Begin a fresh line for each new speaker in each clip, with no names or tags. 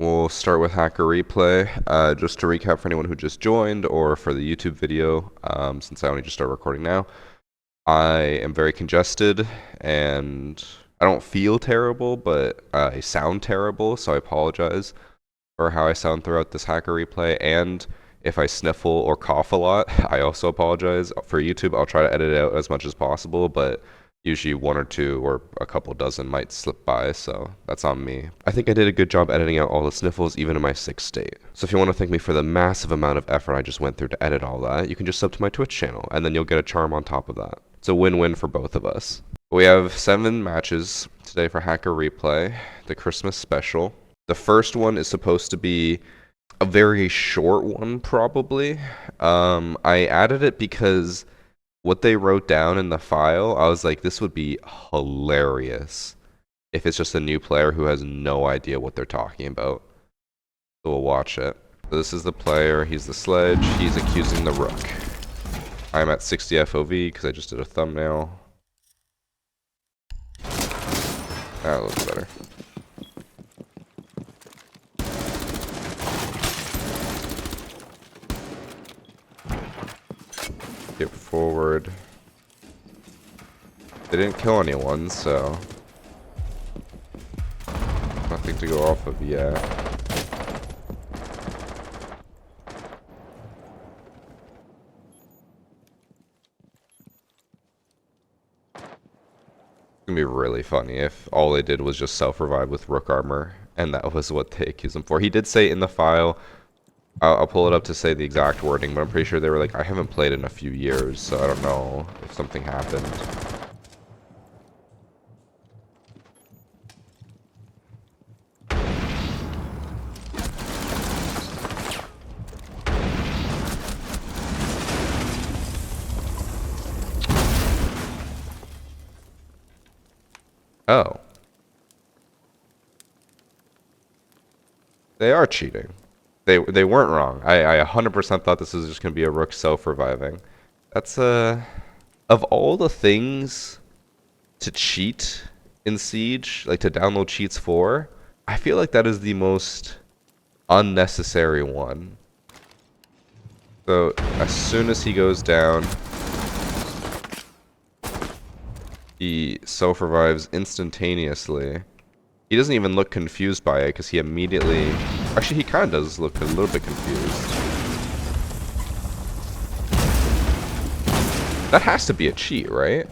We'll start with Hacker Replay. Just to recap for anyone who just joined or for the YouTube video, since I only just started recording now, I am very congested and I don't feel terrible, but I sound terrible, so I apologize for how I sound throughout this Hacker Replay. And if I sniffle or cough a lot, I also apologize. For YouTube, I'll try to edit it out as much as possible, but usually one or two or a couple dozen might slip by, so that's on me. I think I did a good job editing out all the sniffles, even in my sick state. So if you want to thank me for the massive amount of effort I just went through to edit all that, you can just sub to my Twitch channel, and then you'll get a charm on top of that. It's a win-win for both of us. We have 7 matches today for Hacker Replay, the Christmas special. The first one is supposed to be a very short one, probably. I added it because what they wrote down in the file, I was like, this would be hilarious if it's just a new player who has no idea what they're talking about. So we'll watch it. So this is the player, he's the sledge, he's accusing the rook. I'm at 60 FOV because I just did a thumbnail. That looks better. Get forward. They didn't kill anyone, so nothing to go off of yet. It's gonna be really funny if all they did was just self-revive with rook armor, and that was what they accused him for. He did say in the file, I'll pull it up to say the exact wording, but I'm pretty sure they were like, I haven't played in a few years, so I don't know if something happened. Oh. They are cheating. They weren't wrong. I 100% thought this was just going to be a rook self-reviving. That's, of all the things to cheat in Siege, like to download cheats for, I feel like that is the most unnecessary one. So, as soon as he goes down, he self-revives instantaneously. He doesn't even look confused by it because he immediately... Actually, he kind of does look a little bit confused. That has to be a cheat, right?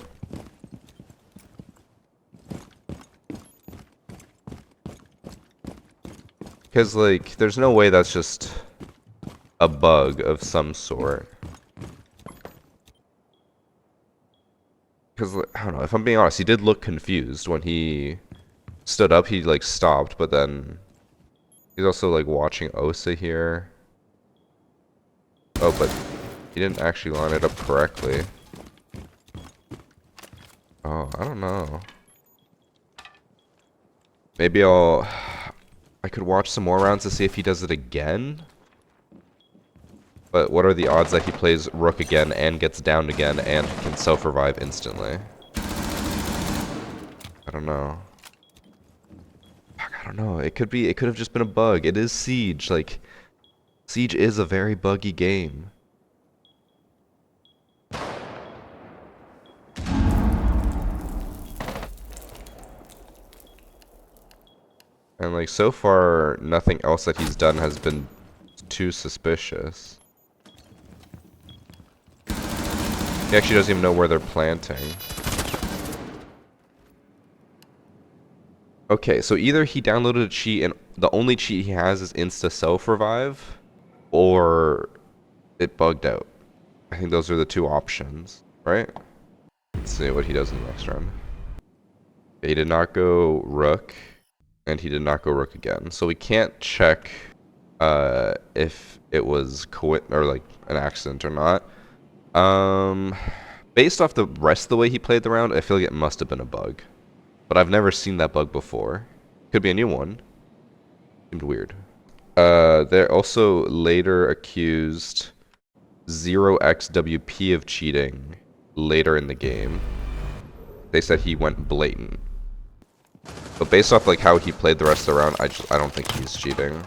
Because, like, there's no way that's just a bug of some sort. Because, I don't know, if I'm being honest, he did look confused when he stood up. He, like, stopped, but then he's also, like, watching Osa here. Oh, but he didn't actually line it up correctly. Oh, I don't know. Maybe I could watch some more rounds to see if he does it again. But what are the odds that he plays rook again and gets down again and can self-revive instantly? I don't know. Fuck, I don't know. It could have just been a bug. It is Siege. Like, Siege is a very buggy game. And, like, so far, nothing else that he's done has been too suspicious. He actually doesn't even know where they're planting. Okay, so either he downloaded a cheat and the only cheat he has is Insta Self-Revive, or it bugged out. I think those are the two options, right? Let's see what he does in the next round. He did not go rook, and he did not go rook again. So we can't check if it was or like an accident or not. Based off the rest of the way he played the round, I feel like it must have been a bug. But I've never seen that bug before. Could be a new one. Seemed weird. They're also later accused 0xWP of cheating later in the game. They said he went blatant. But based off like how he played the rest of the round, I don't think he's cheating.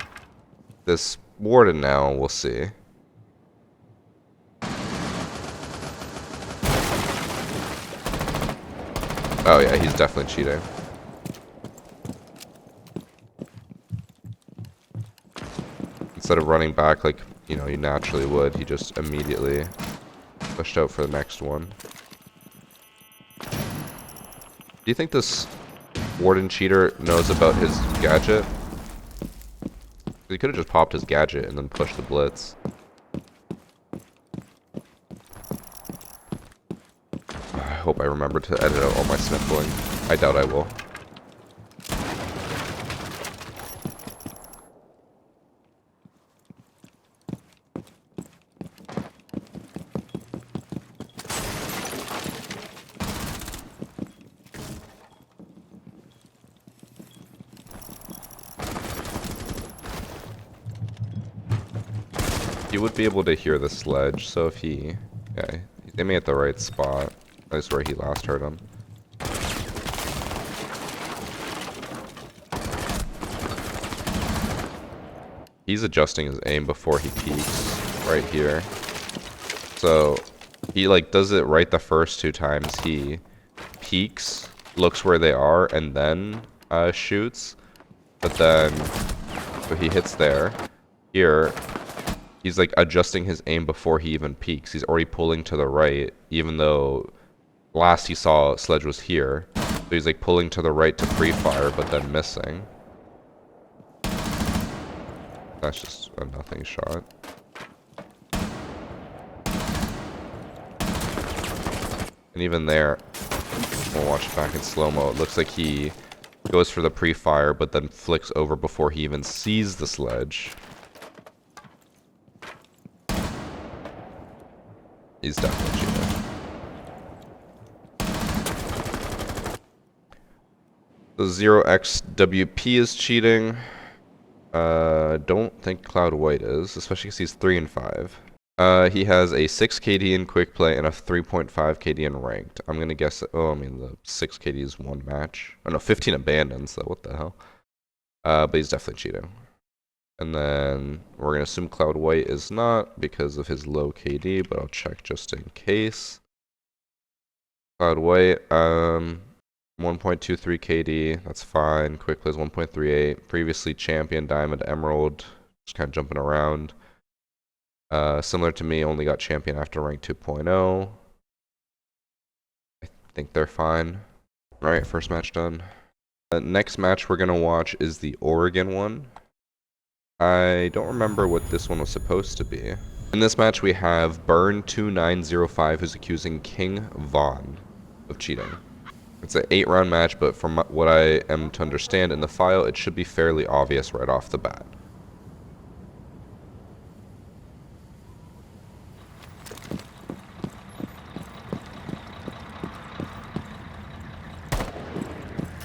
This Warden now, we'll see. Oh yeah, he's definitely cheating. Instead of running back like, you know, you naturally would, he just immediately pushed out for the next one. Do you think this Warden cheater knows about his gadget? He could have just popped his gadget and then pushed the blitz. I hope I remember to edit out all my sniffling. I doubt I will. You would be able to hear the sledge, so if he... Yeah, he's aiming at the right spot. That's where he last heard him. He's adjusting his aim before he peeks, right here. So, he like does it right the first 2 times. He peeks, looks where they are, and then shoots. But then, so he hits there. Here, he's like adjusting his aim before he even peeks. He's already pulling to the right, even though last he saw Sledge was here. So he's like pulling to the right to pre-fire, but then missing. That's just a nothing shot. And even there, we'll watch it back in slow-mo. It looks like he goes for the pre-fire, but then flicks over before he even sees the Sledge. He's definitely cheating. The 0xWP is cheating. Don't think Cloud White is, especially because he's 3 and 5. He has a 6 KD in quick play and a 3.5 KD in ranked. I'm gonna guess that, oh, I mean, the 6 KD is 1 match. Oh no, 15 abandons, so what the hell? But he's definitely cheating. And then we're gonna assume Cloud White is not because of his low KD, but I'll check just in case. Cloud White, 1.23 KD, that's fine. Quick plays 1.38. Previously champion, diamond, emerald, just kind of jumping around. Similar to me, only got champion after rank 2.0. I think they're fine. Alright, first match done. Next match we're going to watch is the Oregon one. I don't remember what this one was supposed to be. In this match we have Burn2905 who's accusing King Vaughn of cheating. It's an 8-round match, but from what I am to understand in the file, it should be fairly obvious right off the bat.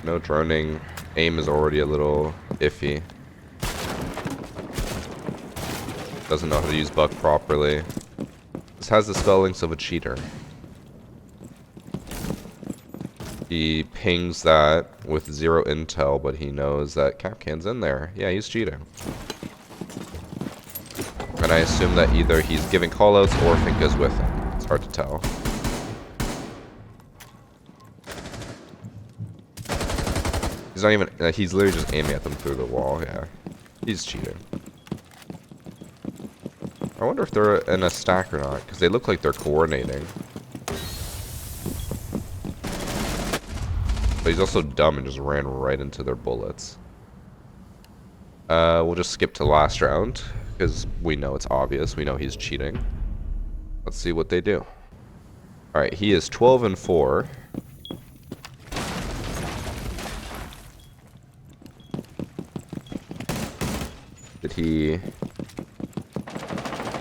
No droning. Aim is already a little iffy. Doesn't know how to use buck properly. This has the spellings of a cheater. He pings that with 0 intel, but he knows that Capcan's in there. Yeah, he's cheating. And I assume that either he's giving callouts or Finka's with him. It's hard to tell. He's not even, he's literally just aiming at them through the wall, yeah. He's cheating. I wonder if they're in a stack or not, because they look like they're coordinating. But he's also dumb and just ran right into their bullets. We'll just skip to last round, because we know it's obvious. We know he's cheating. Let's see what they do. Alright, he is 12 and 4. Did he...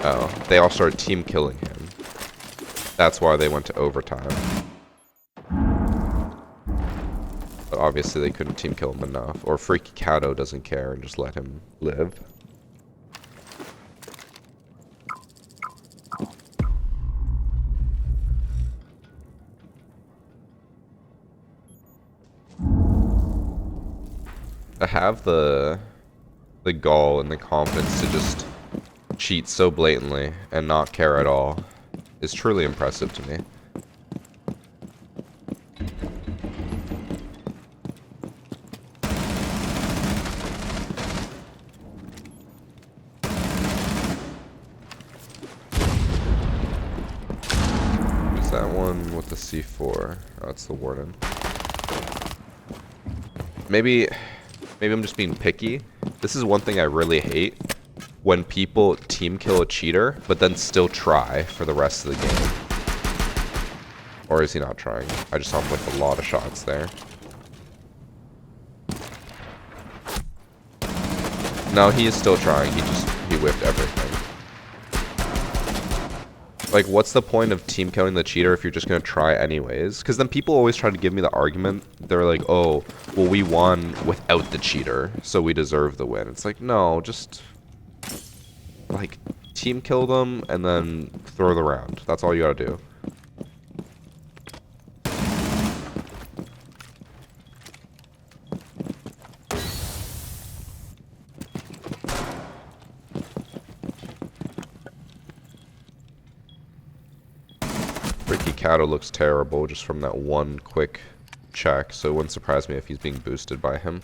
Oh, they all started team killing him. That's why they went to overtime. But obviously they couldn't team kill him enough. Or Freaky Cato doesn't care and just let him live. To have the gall and the confidence to just cheat so blatantly and not care at all is truly impressive to me. Who's that one with the C4? Oh, it's the warden. Maybe I'm just being picky. This is one thing I really hate. When people team kill a cheater, but then still try for the rest of the game. Or is he not trying? I just saw him with a lot of shots there. No, he is still trying. He whiffed everything. Like, what's the point of team killing the cheater if you're just gonna try anyways? Because then people always try to give me the argument. They're like, oh, well, we won without the cheater, so we deserve the win. It's like, no, just... like, team kill them and then throw the round. That's all you gotta do. Ricky Cato looks terrible just from that one quick check, so it wouldn't surprise me if he's being boosted by him.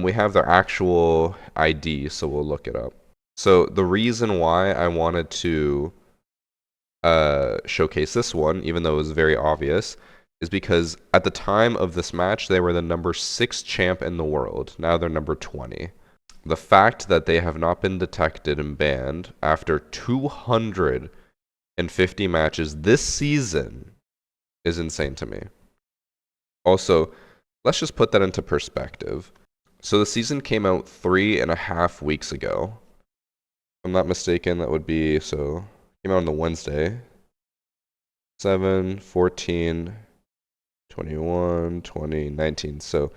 We have their actual ID, so we'll look it up. So the reason why I wanted to showcase this one, even though it was very obvious, is because at the time of this match, they were the number 6 champ in the world. Now they're number 20. The fact that they have not been detected and banned after 250 matches this season is insane to me. Also, let's just put that into perspective. So the season came out 3.5 weeks ago. If I'm not mistaken, that would be, so, came out on the Wednesday. 7, 14, 21, 20, 19. So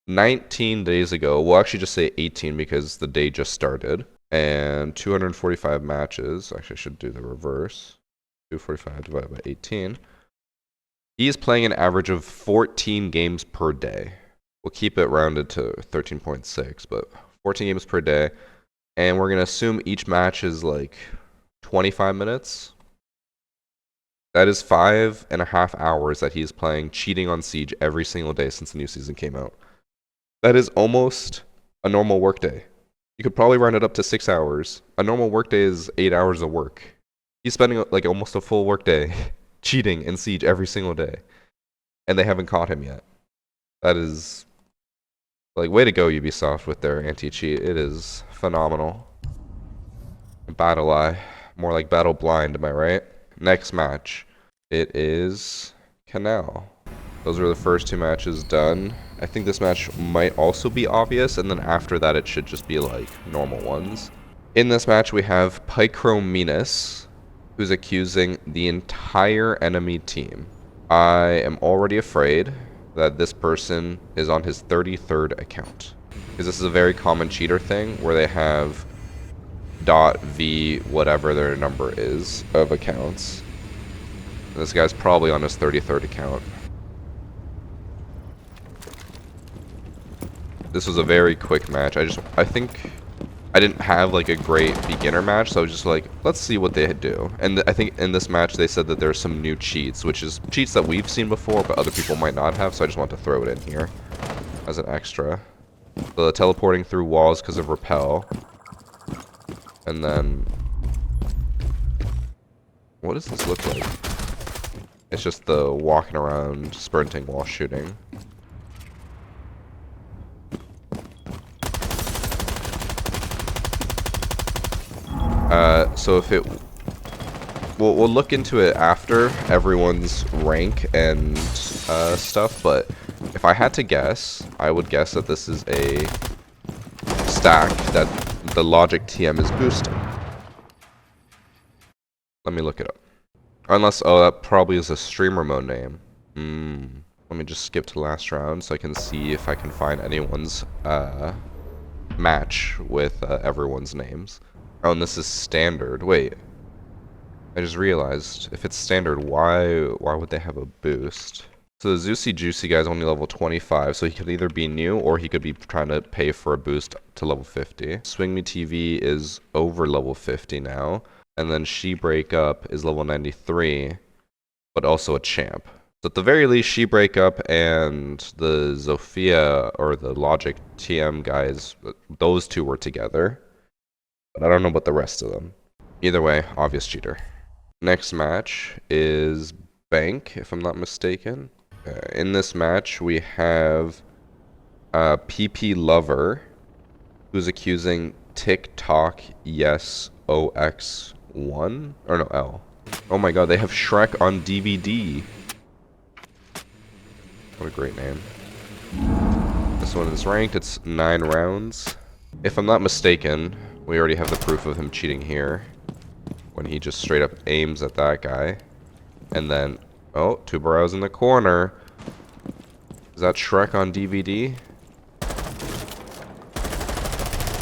19 days ago, we'll actually just say 18 because the day just started. And 245 matches. Actually, I should do the reverse. 245 divided by 18. He is playing an average of 14 games per day. We'll keep it rounded to 13.6, but 14 games per day. And we're going to assume each match is like 25 minutes. That is 5.5 hours that he's playing cheating on Siege every single day since the new season came out. That is almost a normal workday. You could probably round it up to 6 hours. A normal workday is 8 hours of work. He's spending like almost a full workday cheating in Siege every single day. And they haven't caught him yet. That is... like, way to go, Ubisoft, with their anti-cheat. It is phenomenal. Battle Eye. More like Battle Blind, am I right? Next match. It is Canal. Those were the first 2 matches done. I think this match might also be obvious, and then after that it should just be like normal ones. In this match we have Pychromenes, who's accusing the entire enemy team. I am already afraid that this person is on his 33rd account. Because this is a very common cheater thing where they have .v whatever their number is of accounts. And this guy's probably on his 33rd account. This was a very quick match. I think I didn't have like a great beginner match, so I was just like, let's see what they do. And I think in this match they said that there's some new cheats, which is cheats that we've seen before, but other people might not have, so I just want to throw it in here as an extra. So the teleporting through walls because of repel. And then... what does this look like? It's just the walking around, sprinting while shooting. So if it... we'll look into it after everyone's rank and stuff, but if I had to guess, I would guess that this is a stack that the logic TM is boosting. Let me look it up. Unless, oh, that probably is a streamer mode name. Let me just skip to the last round so I can see if I can find anyone's match with everyone's names. Oh, and this is standard. Wait. I just realized, if it's standard, why would they have a boost? So the Zucy Juicy guy is only level 25, so he could either be new or he could be trying to pay for a boost to level 50. Swing Me TV is over level 50 now, and then She Break Up is level 93, but also a champ. So at the very least, She Break Up and the Zofia or the Logic TM guys, those two were together. But I don't know about the rest of them. Either way, obvious cheater. Next match is Bank, if I'm not mistaken. In this match, we have PP Lover, who's accusing TikTok Yes OX1, or no, L. Oh my god, they have Shrek on DVD. What a great name. This one is ranked, it's 9 rounds. If I'm not mistaken, we already have the proof of him cheating here, when he just straight up aims at that guy. And then, oh, Tubarow's in the corner. Is that Shrek on DVD?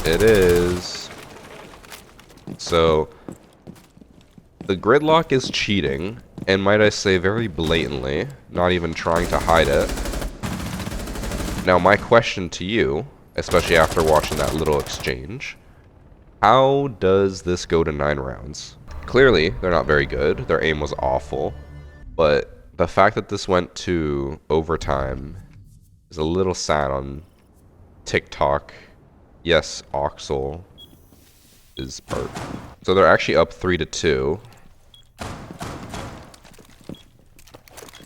It is. So, the gridlock is cheating, and might I say very blatantly, not even trying to hide it. Now my question to you, especially after watching that little exchange, how does this go to 9 rounds? Clearly, they're not very good. Their aim was awful. But the fact that this went to overtime is a little sad on TikTok. Yes, Oxel is part. So they're actually up 3-2.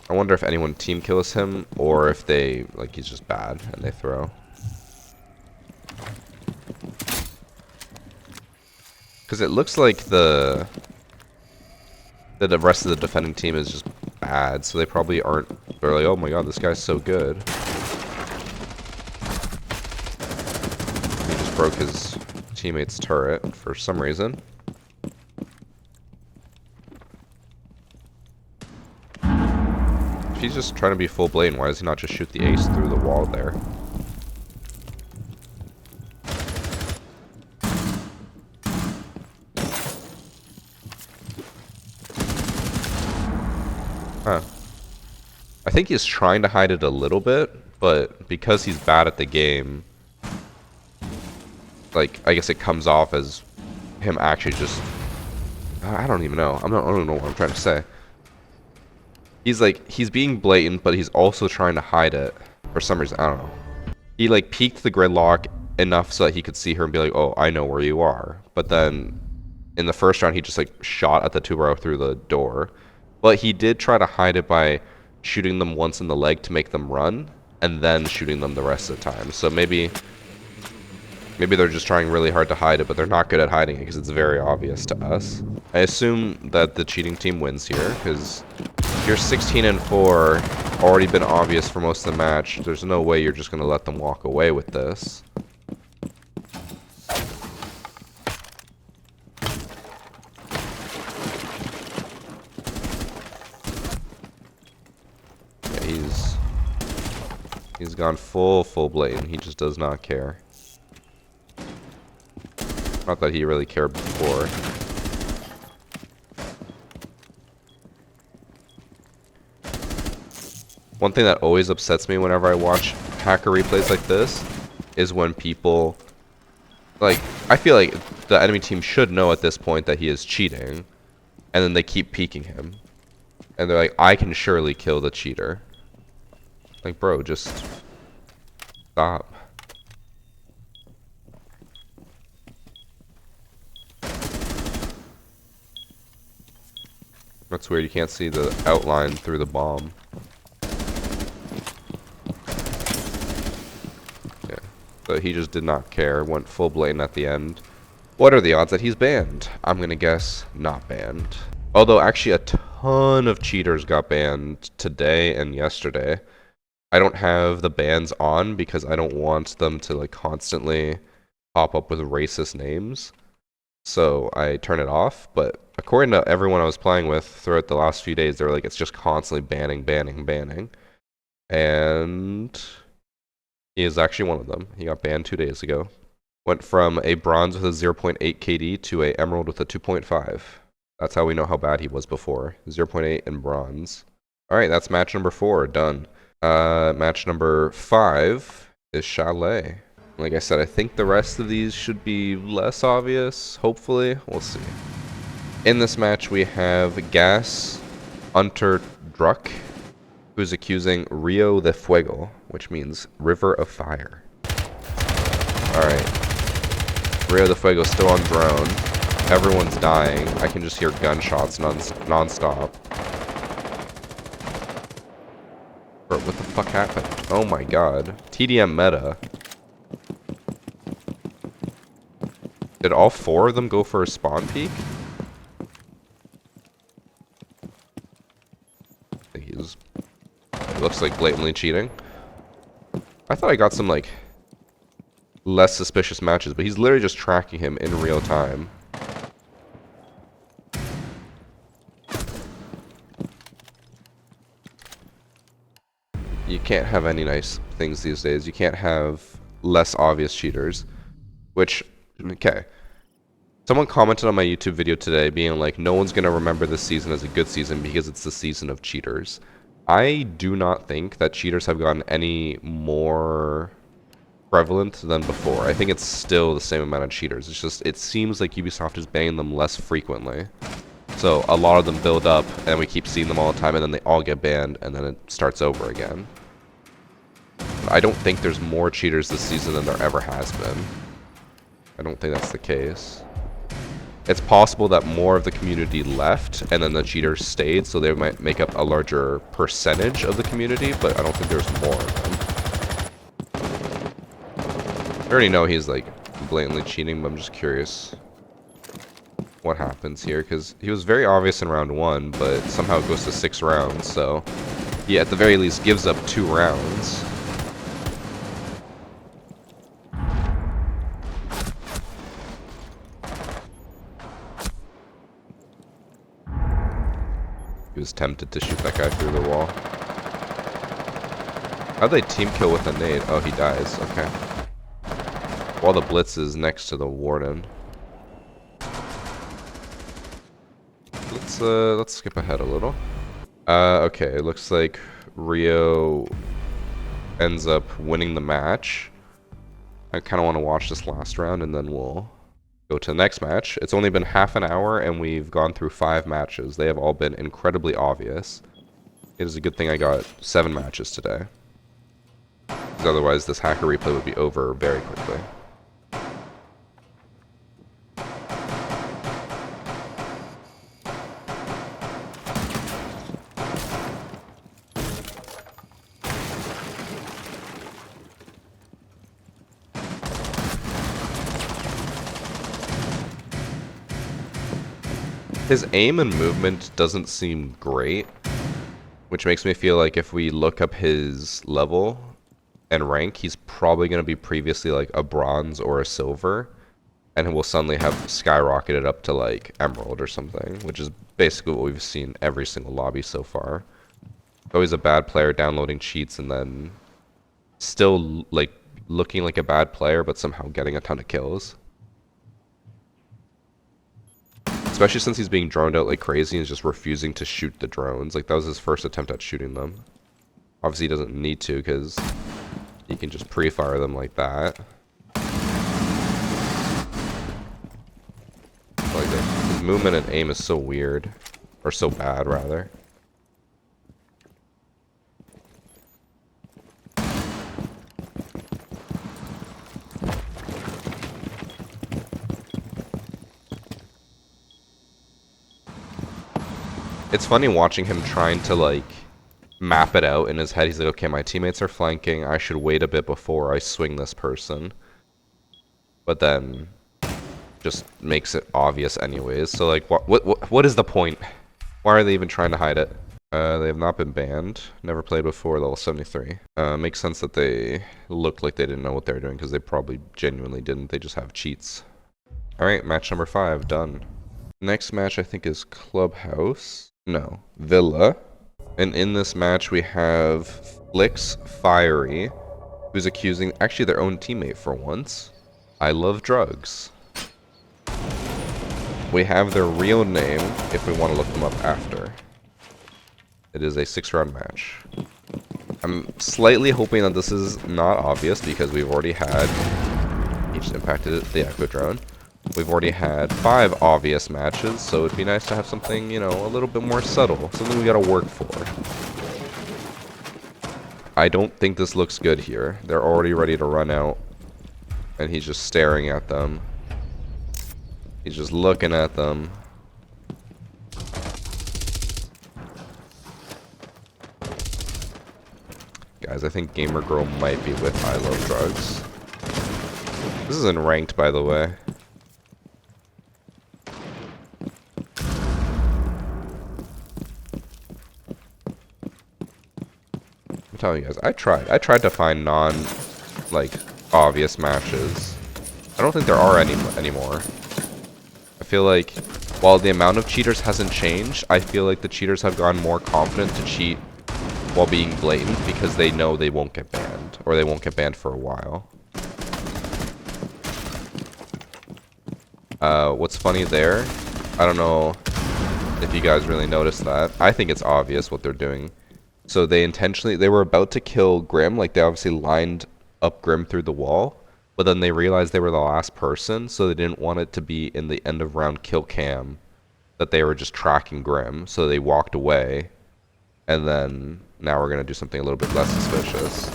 I wonder if anyone team kills him or if they, like, he's just bad and they throw. Because it looks like the rest of the defending team is just bad, so they probably aren't. They're like, oh my god, this guy's so good. He just broke his teammate's turret for some reason. If he's just trying to be full blatant, why does he not just shoot the ace through the wall there? Huh. I think he's trying to hide it a little bit, but because he's bad at the game, like, I guess it comes off as him actually just... I don't even know. I don't know what I'm trying to say. He's like, he's being blatant, but he's also trying to hide it for some reason. I don't know. He like peeked the gridlock enough so that he could see her and be like, oh, I know where you are. But then in the first round, he just like shot at the Tubaro through the door. But he did try to hide it by shooting them once in the leg to make them run, and then shooting them the rest of the time. So maybe they're just trying really hard to hide it, but they're not good at hiding it because it's very obvious to us. I assume that the cheating team wins here, because if you're 16-4, already been obvious for most of the match, there's no way you're just going to let them walk away with this. He's gone full blatant. He just does not care. Not that he really cared before. One thing that always upsets me whenever I watch hacker replays like this is when people, like, I feel like the enemy team should know at this point that he is cheating, and then they keep peeking him. And they're like, I can surely kill the cheater. Like, bro, just stop. That's weird, you can't see the outline through the bomb. Yeah, so he just did not care, went full blatant at the end. What are the odds that he's banned? I'm gonna guess not banned. Although actually a ton of cheaters got banned today and yesterday. I don't have the bans on because I don't want them to like constantly pop up with racist names. So I turn it off, but according to everyone I was playing with throughout the last few days, they were like, it's just constantly banning. And he is actually one of them. He got banned 2 days ago. Went from a bronze with a 0.8 KD to a emerald with a 2.5. That's how we know how bad he was before. 0.8 and bronze. Alright, that's match number 4, done. Match number 5 is Chalet. Like I said, I think the rest of these should be less obvious, hopefully. We'll see. In this match, we have Gas Unter Druck, who's accusing Rio de Fuego, which means River of Fire. Alright. Rio de Fuego still on drone. Everyone's dying. I can just hear gunshots non-stop. Bro, what the fuck happened? Oh my god. TDM meta. Did all 4 of them go for a spawn peek? I think he's... It looks like blatantly cheating. I thought I got some, like, less suspicious matches, but he's literally just tracking him in real time. You can't have any nice things these days. You can't have less obvious cheaters. Which, okay. Someone commented on my YouTube video today being like, no one's going to remember this season as a good season because it's the season of cheaters. I do not think that cheaters have gotten any more prevalent than before. I think it's still the same amount of cheaters. It's just, it seems like Ubisoft is banning them less frequently. So a lot of them build up, and we keep seeing them all the time, and then they all get banned, and then it starts over again. I don't think there's more cheaters this season than there ever has been. I don't think that's the case. It's possible that more of the community left, and then the cheaters stayed, so they might make up a larger percentage of the community, but I don't think there's more of them. I already know he's, like, blatantly cheating, but I'm just curious what happens here, because he was very obvious in round 1, but somehow it goes to 6 rounds, so he at the very least gives up 2 rounds. He was tempted to shoot that guy through the wall. How'd they team kill with a nade? Oh, he dies. Okay. While the blitz is next to the warden. Let's skip ahead a little. Okay, it looks like Rio ends up winning the match. I kind of want to watch this last round, and then we'll go to the next match. It's only been half an hour, and we've gone through 5 matches. They have all been incredibly obvious. It is a good thing I got 7 matches today. Because otherwise, this hacker replay would be over very quickly. His aim and movement doesn't seem great, which makes me feel like if we look up his level and rank, he's probably going to be previously like a bronze or a silver, and will suddenly have skyrocketed up to like emerald or something, which is basically what we've seen every single lobby so far. Always a bad player downloading cheats and then still like looking like a bad player but somehow getting a ton of kills. Especially since he's being droned out like crazy and is just refusing to shoot the drones. Like, that was his first attempt at shooting them. Obviously, he doesn't need to because he can just pre-fire them like that. Like, his movement and aim is so weird. Or so bad, rather. It's funny watching him trying to, like, map it out in his head. He's like, okay, my teammates are flanking. I should wait a bit before I swing this person. But then just makes it obvious anyways. So, like, what is the point? Why are they even trying to hide it? They have not been banned. Never played before level 73. Makes sense that they looked like they didn't know what they were doing because they probably genuinely didn't. They just have cheats. Alright, match number 5, done. Next match I think is Clubhouse. No, Villa. And in this match we have Flix Fiery, who's accusing actually their own teammate for once. I love drugs. We have their real name if we want to look them up after. It is a 6-round match. I'm slightly hoping that this is not obvious because we've already had... He just impacted the Echo Drone. We've already had 5 obvious matches, so it'd be nice to have something, you know, a little bit more subtle. Something we gotta work for. I don't think this looks good here. They're already ready to run out. And he's just staring at them. He's just looking at them. Guys, I think Gamer Girl might be with I Love Drugs. This isn't ranked, by the way. I'm telling you guys, I tried to find obvious matches. I don't think there are any anymore. I feel like, while the amount of cheaters hasn't changed, I feel like the cheaters have gotten more confident to cheat while being blatant because they know they won't get banned, or they won't get banned for a while. What's funny there, I don't know if you guys really noticed that. I think it's obvious what they're doing. So they were about to kill Grim, like they obviously lined up Grim through the wall, but then they realized they were the last person, so they didn't want it to be in the end of round kill cam that they were just tracking Grim, so they walked away, and then now we're going to do something a little bit less suspicious.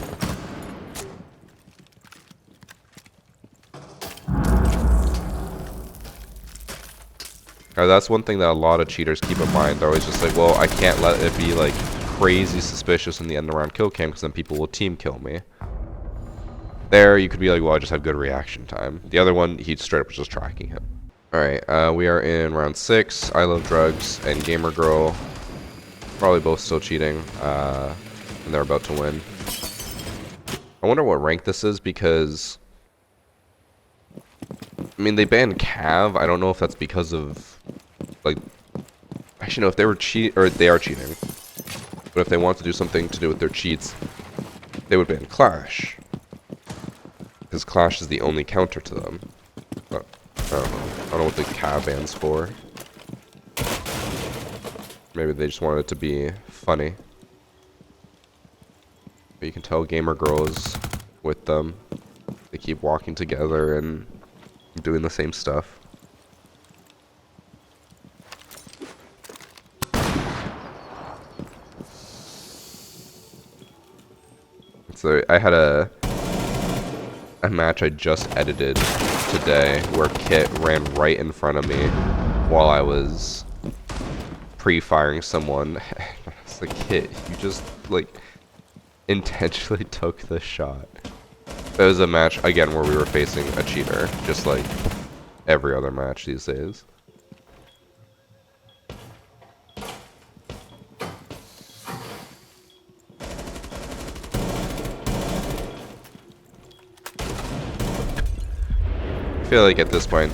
Now, that's one thing that a lot of cheaters keep in mind. They're always just like, well, I can't let it be like crazy suspicious in the end of round kill cam because then people will team kill me. There, you could be like, well, I just have good reaction time. The other one, he straight up was just tracking him. Alright, we are in round 6. I Love Drugs and Gamer Girl. Probably both still cheating. And they're about to win. I wonder what rank this is because... I mean, they banned Cav. I don't know if that's because of... like... Actually, no, if they were they are cheating. But if they want to do something to do with their cheats, they would ban Clash. Because Clash is the only counter to them. But, I don't know. I don't know what the Cav ban's for. Maybe they just wanted it to be funny. But you can tell Gamer Girl is with them. They keep walking together and doing the same stuff. So I had a match I just edited today where Kit ran right in front of me while I was pre-firing someone. It's like, Kit, you just like intentionally took the shot. That was a match again where we were facing a cheater, just like every other match these days. I feel like at this point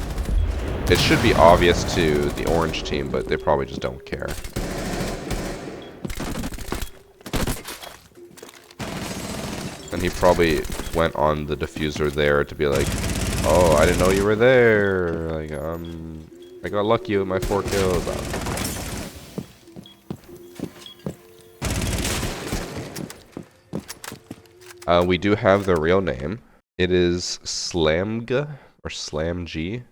it should be obvious to the orange team, but they probably just don't care. And he probably went on the diffuser there to be like, oh, I didn't know you were there. Like, I got lucky with my 4 kills. We do have the real name. It is Slamg. Or SlamG.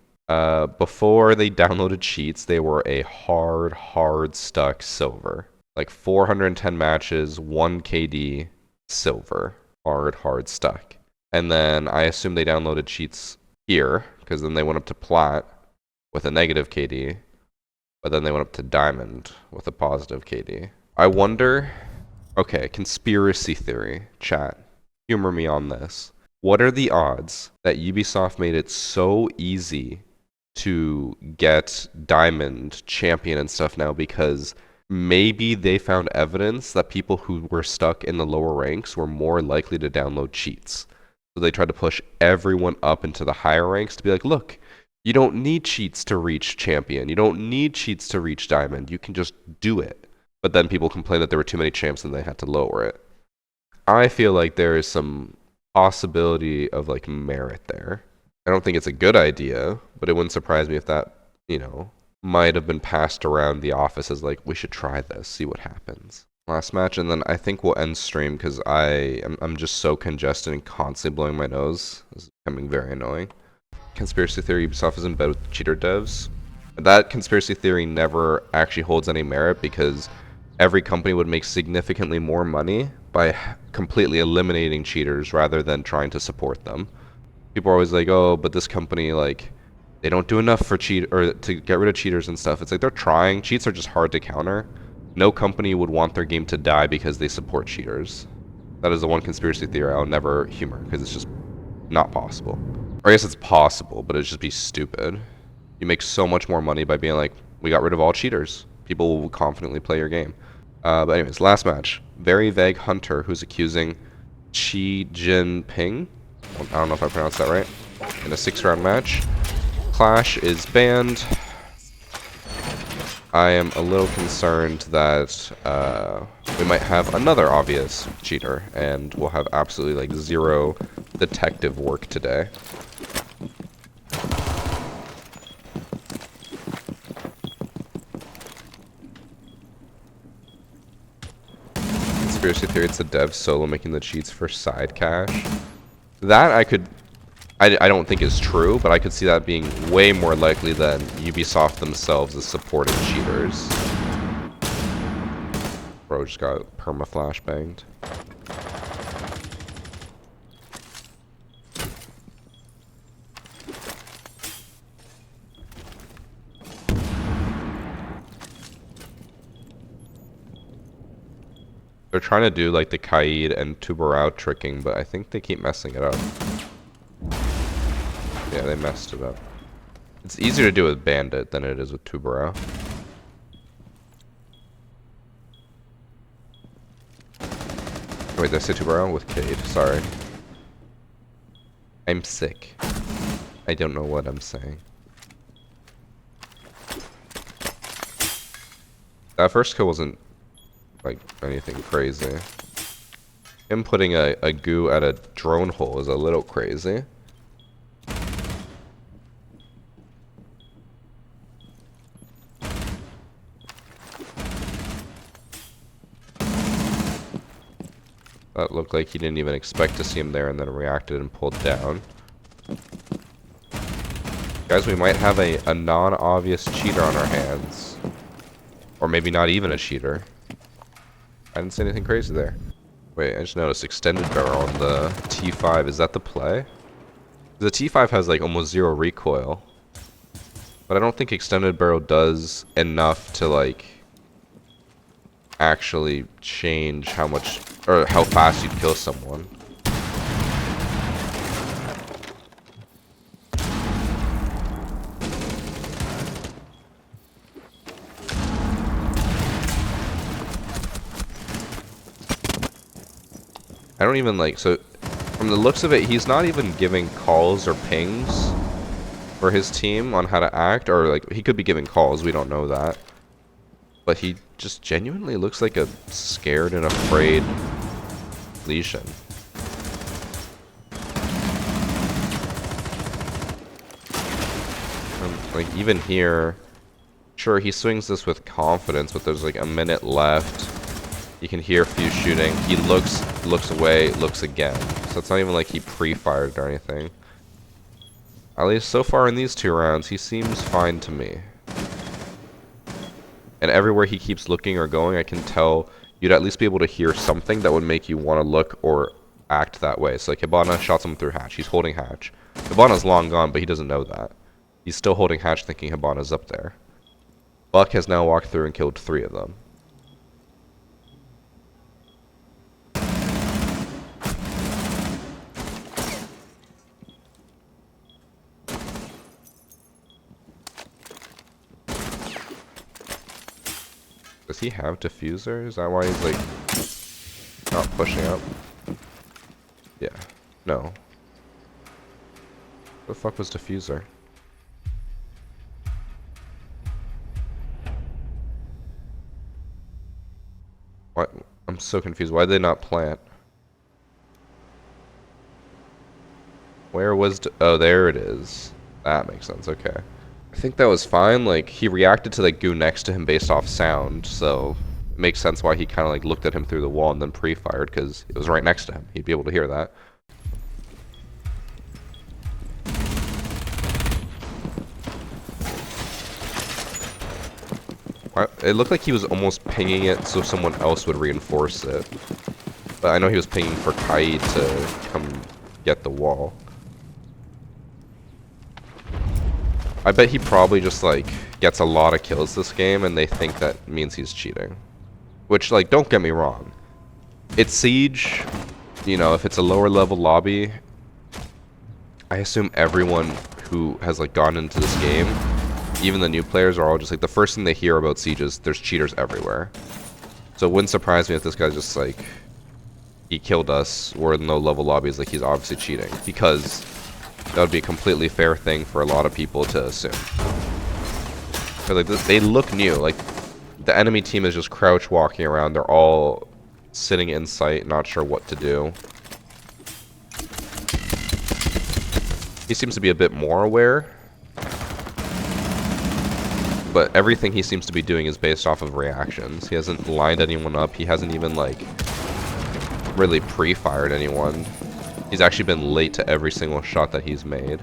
Before they downloaded cheats, they were a hard stuck silver. Like 410 matches, 1 KD, silver. Hard stuck. And then I assume they downloaded cheats here, because then they went up to plat with a negative KD, but then they went up to diamond with a positive KD. I wonder, okay, conspiracy theory, chat, humor me on this. What are the odds that Ubisoft made it so easy to get Diamond, Champion, and stuff now because maybe they found evidence that people who were stuck in the lower ranks were more likely to download cheats. So they tried to push everyone up into the higher ranks to be like, look, you don't need cheats to reach Champion. You don't need cheats to reach Diamond. You can just do it. But then people complained that there were too many champs and they had to lower it. I feel like there is some possibility of like merit there. I don't think it's a good idea, but it wouldn't surprise me if that, you know, might have been passed around the office as like, we should try this, see what happens. Last match, and then I think we'll end stream because I'm just so congested and constantly blowing my nose. This is becoming very annoying. Conspiracy theory: Ubisoft is in bed with cheater devs. That conspiracy theory never actually holds any merit because every company would make significantly more money by completely eliminating cheaters rather than trying to support them. People are always like, oh, but this company, like, they don't do enough for to get rid of cheaters and stuff. It's like they're trying. Cheats are just hard to counter. No company would want their game to die because they support cheaters. That is the one conspiracy theory I'll never humor because it's just not possible. Or I guess it's possible, but it'd just be stupid. You make so much more money by being like, we got rid of all cheaters. People will confidently play your game. But anyways, last match. Very vague hunter who's accusing Xi Jinping, I don't know if I pronounced that right, in a 6-round match. Clash is banned. I am a little concerned that we might have another obvious cheater, and we'll have absolutely like zero detective work today. Conspiracy theory: it's the dev solo making the cheats for side cash. That I don't think is true, but I could see that being way more likely than Ubisoft themselves is supporting cheaters. Bro just got perma-flash banged. They're trying to do like the Kaid and Tubarao tricking, but I think they keep messing it up. Yeah, they messed it up. It's easier to do with Bandit than it is with Tubarao. Wait, did I say Tubarao? With Cade, sorry. I'm sick. I don't know what I'm saying. That first kill wasn't like anything crazy. Him putting a goo at a drone hole is a little crazy. That looked like he didn't even expect to see him there and then reacted and pulled down. Guys, we might have a non-obvious cheater on our hands. Or maybe not even a cheater. I didn't see anything crazy there. Wait, I just noticed extended barrel on the T5. Is that the play? The T5 has like almost zero recoil. But I don't think extended barrel does enough to like actually change how much or how fast you'd kill someone. I don't even like, so from the looks of it, he's not even giving calls or pings for his team on how to act, or like he could be giving calls, we don't know that. But he just genuinely looks like a scared and afraid Lesion. Like even here, sure he swings this with confidence, but there's like a minute left. You can hear Fuse shooting. He looks away, looks again. So it's not even like he pre-fired or anything. At least so far in these 2 rounds, he seems fine to me. And everywhere he keeps looking or going, I can tell you'd at least be able to hear something that would make you want to look or act that way. So like Hibana shots him through hatch. He's holding hatch. Hibana's long gone, but he doesn't know that. He's still holding hatch thinking Hibana's up there. Buck has now walked through and killed 3 of them. Does he have diffuser? Is that why he's like not pushing up? Yeah. No. What the fuck was diffuser? What? I'm so confused. Why did they not plant? Where was... Oh, there it is. That makes sense. Okay. I think that was fine. Like, he reacted to the goo next to him based off sound, so makes sense why he kind of like looked at him through the wall and then pre-fired, because it was right next to him. He'd be able to hear that. It looked like he was almost pinging it so someone else would reinforce it. But I know he was pinging for Kai to come get the wall. I bet he probably just like gets a lot of kills this game and they think that means he's cheating. Which, like, don't get me wrong. It's Siege, you know, if it's a lower level lobby, I assume everyone who has like gone into this game, even the new players, are all just like, the first thing they hear about Siege is there's cheaters everywhere. So it wouldn't surprise me if this guy's just like, he killed us, we're in low level lobbies, like he's obviously cheating, because that would be a completely fair thing for a lot of people to assume. Because like, they look new, like the enemy team is just crouch walking around, they're all sitting in sight, not sure what to do. He seems to be a bit more aware, but everything he seems to be doing is based off of reactions. He hasn't lined anyone up, he hasn't even like really pre-fired anyone. He's actually been late to every single shot that he's made.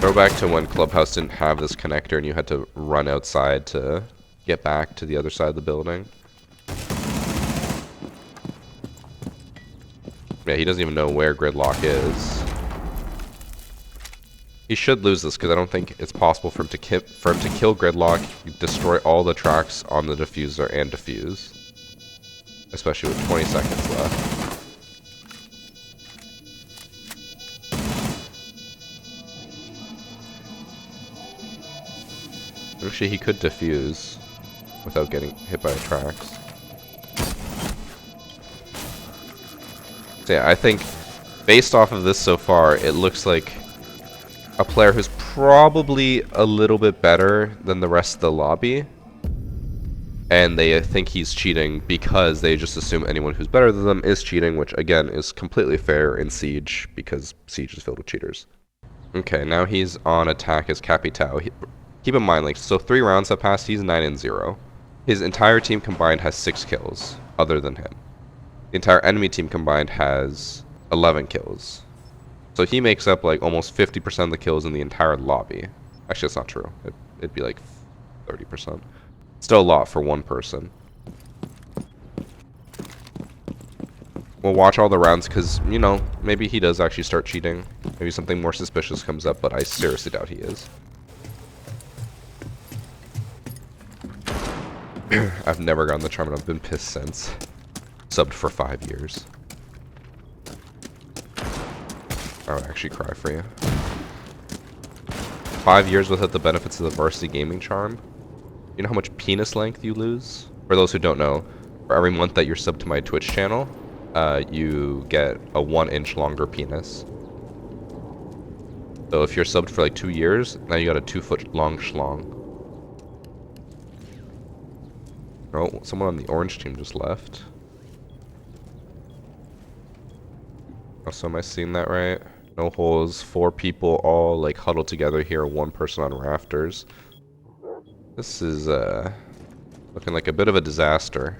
Throwback to when Clubhouse didn't have this connector and you had to run outside to get back to the other side of the building. Yeah, he doesn't even know where Gridlock is. He should lose this because I don't think it's possible for him to kill Gridlock, destroy all the tracks on the diffuser and defuse. Especially with 20 seconds left. Actually, he could defuse without getting hit by the tracks. So yeah, I think based off of this so far, it looks like a player who's probably a little bit better than the rest of the lobby. And they think he's cheating because they just assume anyone who's better than them is cheating, which again is completely fair in Siege because Siege is filled with cheaters. Okay, now he's on attack as Capitao. Keep in mind, like, so 3 rounds have passed, he's 9-0. His entire team combined has 6 kills, other than him. The entire enemy team combined has 11 kills. So he makes up, like, almost 50% of the kills in the entire lobby. Actually, that's not true. It'd be, like, 30%. Still a lot for one person. We'll watch all the rounds, because, you know, maybe he does actually start cheating. Maybe something more suspicious comes up, but I seriously doubt he is. I've never gotten the charm and I've been pissed since. Subbed for 5 years. I would actually cry for you. 5 years without the benefits of the VarsityGaming charm. You know how much penis length you lose? For those who don't know, for every month that you're subbed to my Twitch channel, you get a 1-inch longer penis. So if you're subbed for like 2 years, now you got a 2-foot long schlong. Oh, someone on the orange team just left. Oh, so am I seeing that right? No holes, 4 people all like huddled together here, 1 person on rafters. This is looking like a bit of a disaster.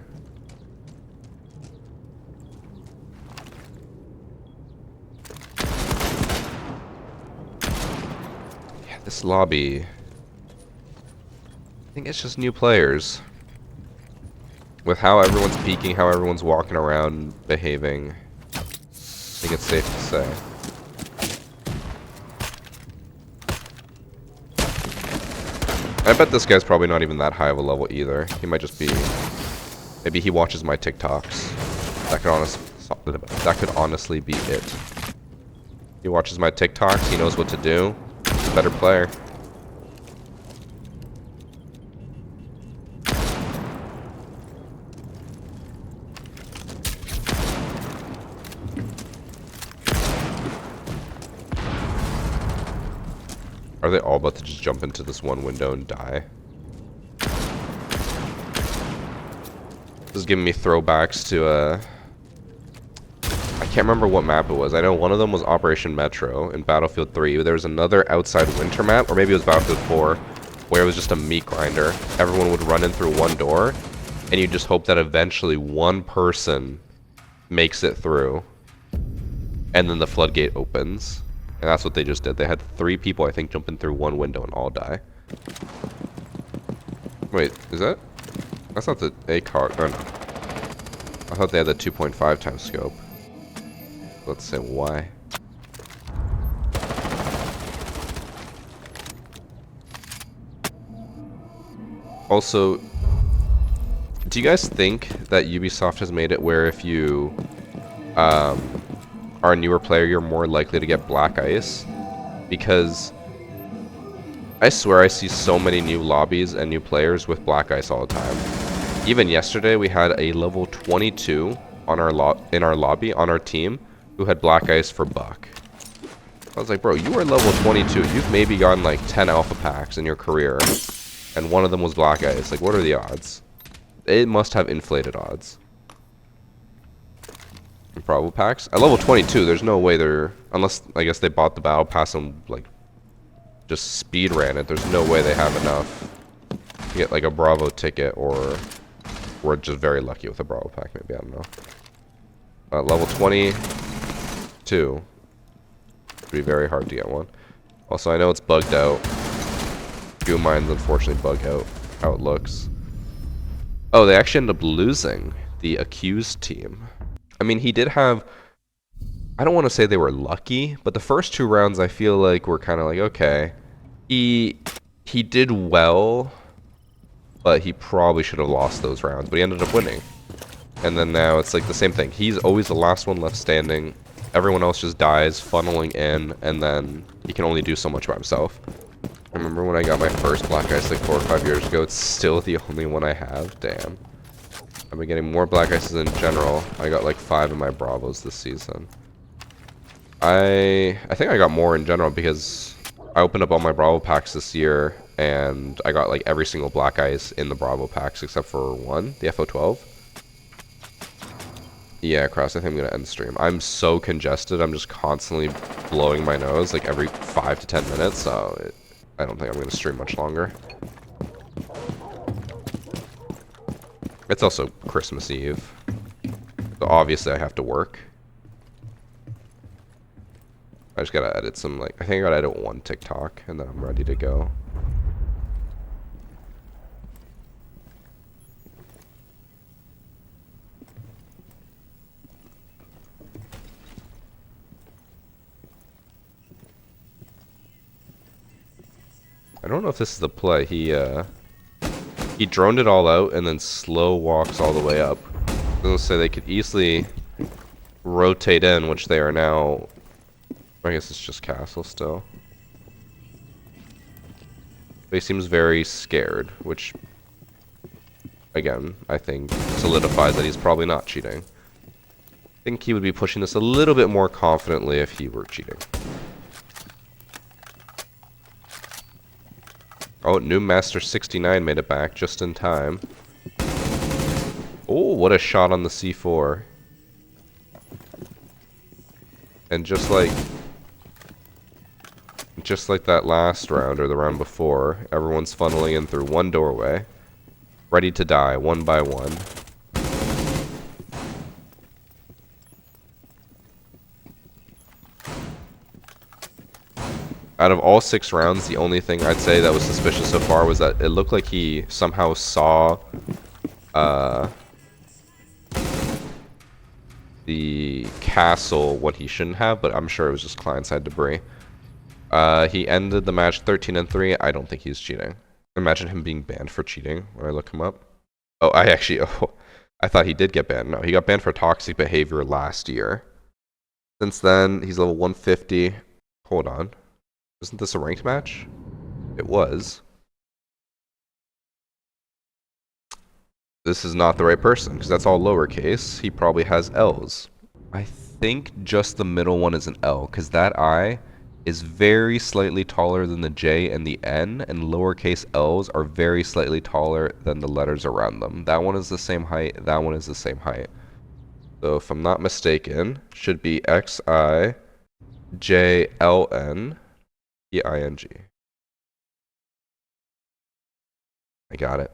Yeah, this lobby, I think it's just new players. With how everyone's peeking, how everyone's walking around, behaving, I think it's safe to say. I bet this guy's probably not even that high of a level either. He might just be... Maybe he watches my TikToks. That could honestly be it. He watches my TikToks, he knows what to do. He's a better player. Are they all about to just jump into this one window and die? This is giving me throwbacks to, I can't remember what map it was. I know one of them was Operation Metro in Battlefield 3. There was another outside winter map, or maybe it was Battlefield 4, where it was just a meat grinder. Everyone would run in through one door, and you just hope that eventually one person makes it through, and then the floodgate opens. And that's what they just did. They had 3 people, I think, jump in through one window and all die. Wait, is that? That's not the ACOG. Oh, no. I thought they had the 2.5 times scope. Let's say why. Also, do you guys think that Ubisoft has made it where if you are a newer player, you're more likely to get black ice? Because I swear I see so many new lobbies and new players with black ice all the time. Even yesterday, we had a level 22 on our in our lobby on our team who had black ice for buck. I was like, bro, you are level 22. You've maybe gotten like 10 alpha packs in your career, and one of them was black ice. Like, what are the odds? It must have inflated odds. Improbable packs? At level 22, there's no way they're... Unless, I guess they bought the battle pass and, like, just speed ran it. There's no way they have enough to get, like, a Bravo ticket, or we're just very lucky with a Bravo pack, maybe. I don't know. Level 22. It'd be very hard to get one. Also, I know it's bugged out. Few of mine's unfortunately bug out how it looks. Oh, they actually ended up losing the accused team. I mean, he did have... I don't want to say they were lucky, but the first 2 rounds I feel like were kind of like, okay. He did well, but he probably should have lost those rounds, but he ended up winning. And then now it's like the same thing. He's always the last one left standing. Everyone else just dies, funneling in, and then he can only do so much by himself. I remember when I got my first black ice like 4 or 5 years ago. It's still the only one I have. Damn. I've been getting more black ices in general. I got like 5 in my Bravos this season. I think I got more in general because I opened up all my Bravo packs this year, and I got like every single black ice in the Bravo packs except for one, the FO12. Yeah, Cross, I think I'm going to end the stream. I'm so congested, I'm just constantly blowing my nose like every 5 to 10 minutes, so I don't think I'm going to stream much longer. It's also Christmas Eve, so obviously I have to work. I just gotta edit some, like, I think I gotta edit 1 TikTok, and then I'm ready to go. I don't know if this is the play. He droned it all out and then slow walks all the way up. I was gonna say they could easily rotate in, which they are now. I guess it's just castle still. But he seems very scared, which, again, I think solidifies that he's probably not cheating. I think he would be pushing this a little bit more confidently if he were cheating. Oh, New Master 69 made it back just in time. Oh, what a shot on the C4. And just like that last round, or the round before, everyone's funneling in through one doorway, ready to die, one by one. Out of all 6 rounds, the only thing I'd say that was suspicious so far was that it looked like he somehow saw the castle when he shouldn't have, but I'm sure it was just client-side debris. He ended the match 13-3. I don't think he's cheating. Imagine him being banned for cheating when I look him up. Oh, I thought he did get banned. No, he got banned for toxic behavior last year. Since then, he's level 150. Hold on. Isn't this a ranked match? It was. This is not the right person, because that's all lowercase. He probably has L's. I think just the middle one is an L, because that I is very slightly taller than the J and the N, and lowercase L's are very slightly taller than the letters around them. That one is the same height, that one is the same height. So if I'm not mistaken, should be XIJLNEING. I got it.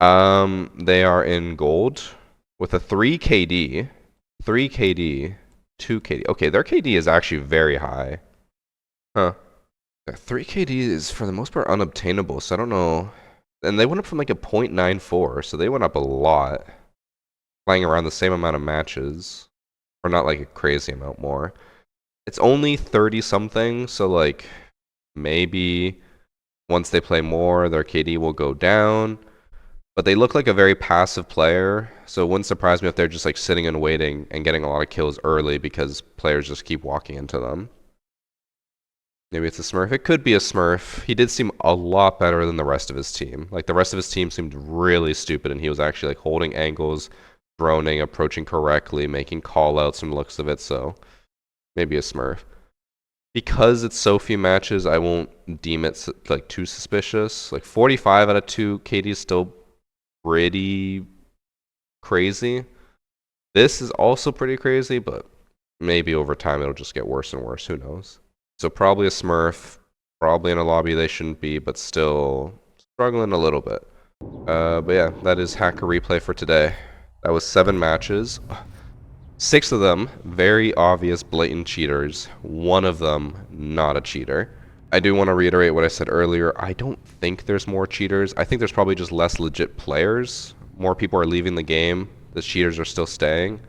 They are in gold with a 3 KD, 3 KD, 2 KD. Okay, their KD is actually very high. Huh. 3 KD is for the most part unobtainable, so I don't know. And they went up from like a 0.94, so they went up a lot. Playing around the same amount of matches. Or not like a crazy amount more. It's only 30 something, so like maybe once they play more, their KD will go down. But they look like a very passive player, so it wouldn't surprise me if they're just like sitting and waiting and getting a lot of kills early because players just keep walking into them. Maybe it's a Smurf. It could be a Smurf. He did seem a lot better than the rest of his team. Like the rest of his team seemed really stupid, and he was actually like holding angles, droning, approaching correctly, making call-outs from the looks of it. So maybe a Smurf. Because it's so few matches, I won't deem it like too suspicious. Like 45 out of 2 KD is still pretty crazy. This is also pretty crazy, but maybe over time it'll just get worse and worse. Who knows? So probably a Smurf, probably in a lobby they shouldn't be, but still struggling a little bit. But yeah, that is Hacker Replay for today. That was 7 matches. 6 of them, very obvious blatant cheaters. 1 of them, not a cheater. I do want to reiterate what I said earlier. I don't think there's more cheaters. I think there's probably just less legit players. More people are leaving the game. The cheaters are still staying.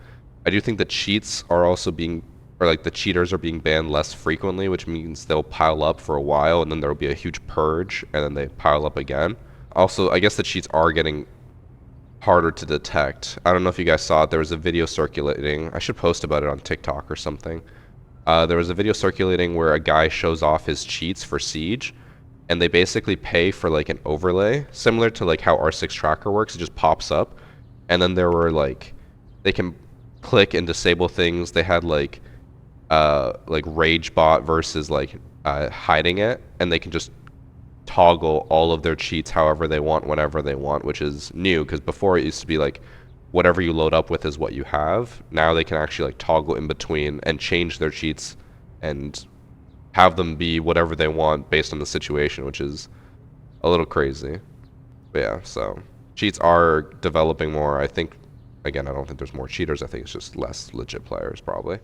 I do think the cheats are also being, or like the cheaters are being banned less frequently, which means they'll pile up for a while and then there'll be a huge purge and then they pile up again. Also, I guess the cheats are getting harder to detect. I don't know if you guys saw it. There was a video circulating. I should post about it on TikTok or something. There was a video circulating where a guy shows off his cheats for Siege, and they basically pay for like an overlay, similar to like how R6 Tracker works. It just pops up, and then there were like, they can click and disable things. They had like Rage Bot versus like hiding it, and they can just toggle all of their cheats however they want, whenever they want, which is new because before it used to be like whatever you load up with is what you have. Now they can actually like toggle in between and change their cheats and have them be whatever they want based on the situation, which is a little crazy. But yeah, so cheats are developing more. I think, again, I don't think there's more cheaters. I think it's just less legit players probably.